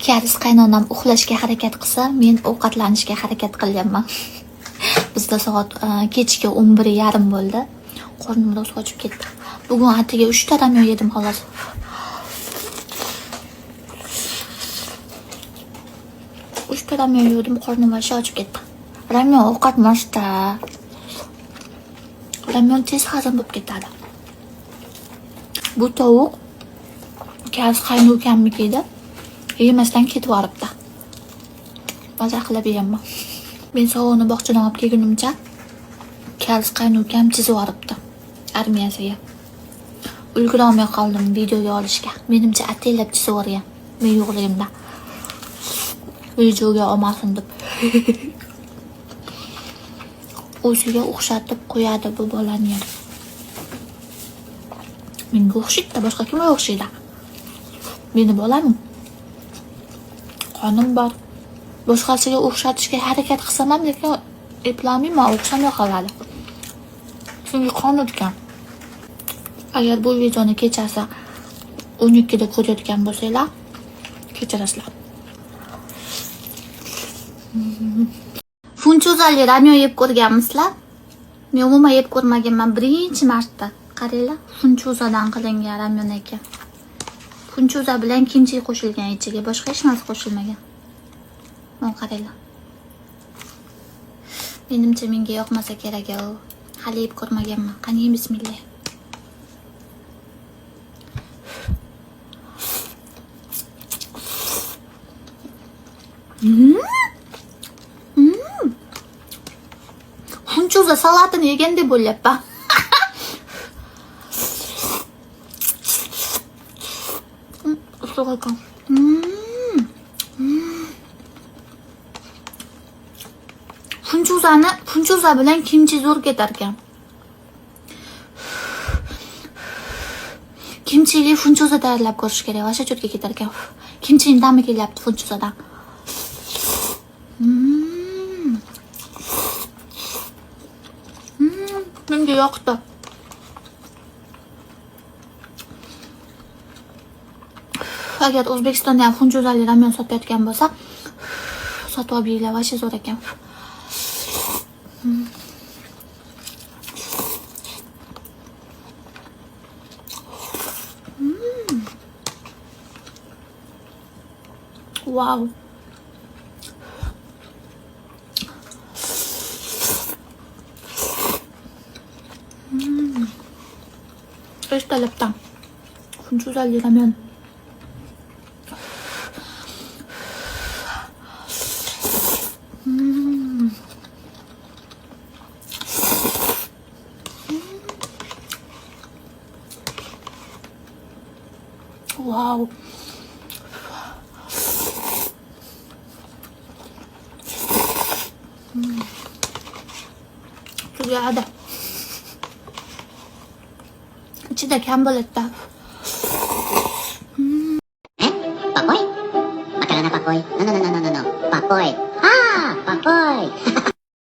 Kariz qaynonam uxlashga harakat qilsa, men ovqatlanishga harakat qilyapman. Bizda soat kechki 11:30 bo'ldi. Qornim rosa ochib ketdi. Bugun atigi 3 ta ramyon yedim xolos. Uchta ramyon yedim, qornim vasha ochib ketdi. Ramyon ovqat emasda. Ramyon tez hazm bo'lib ketadi. Bu tovuq kariz qaynukamiga edi. Yemasdan ketib yoribdi. Maza qilib yeyman. Men sovuqni bog'chadan olib kelgunimcha kariz qaynukam chizib yoribdi armiyasiga. Ulgurolmay qoldim videoga olishga. Menimcha ataylab chizib yorgan. Men yo'qligimda. Videoga olmasin deb. O'ziga o'xshatib qo'yadi bu bolani ham. Menga o'xshaydi, boshqa kimga o'xshaydi? Meni bolam qonim bor. Boshqasiga o'xshatishga harakat qilsam ham, lekin eplamayman, o'xshamay qoladi. Chunki qon o'tgan. Agar bu videoni kechasi 12 da ko'rayotgan bo'lsanglar, kechirasizlar. Funchozali ramyon yeb ko'rganmisizlar? Men umuman yeb ko'rmaganman, birinchi marta. Qaranglar, funchozadan qilingan ramyon ekan. Funchoza bilan kimchi qo'shilgan ichiga, boshqa hech narsa qo'shilmagan. Mana qaranglar. Menimcha menga yoqmasa kerak u. Hali yeb ko'rmaganman. Qani bismillah. Funchoza salatini yegandek bo'lyapman. Funchoza bilan kimchi zo'r ketar ekan. Kimchili funchoza tayyorlab ko'rish kerak. Vasha cho'tga ketar ekan. Kimchining dami kelyapti funchozadan. Menga yoqdi. Agar O'zbekistonda ham funchozali ramyon sotayotgan bo'lsa, sotib olinglar, vasha zo'r ekan. Wow. Talabdan funchozali ramyon. Wow. Juga ada. İçinde kem boletta. Pakoy? Makanan na pakoy? No. Pakoy. Ah, pakoy.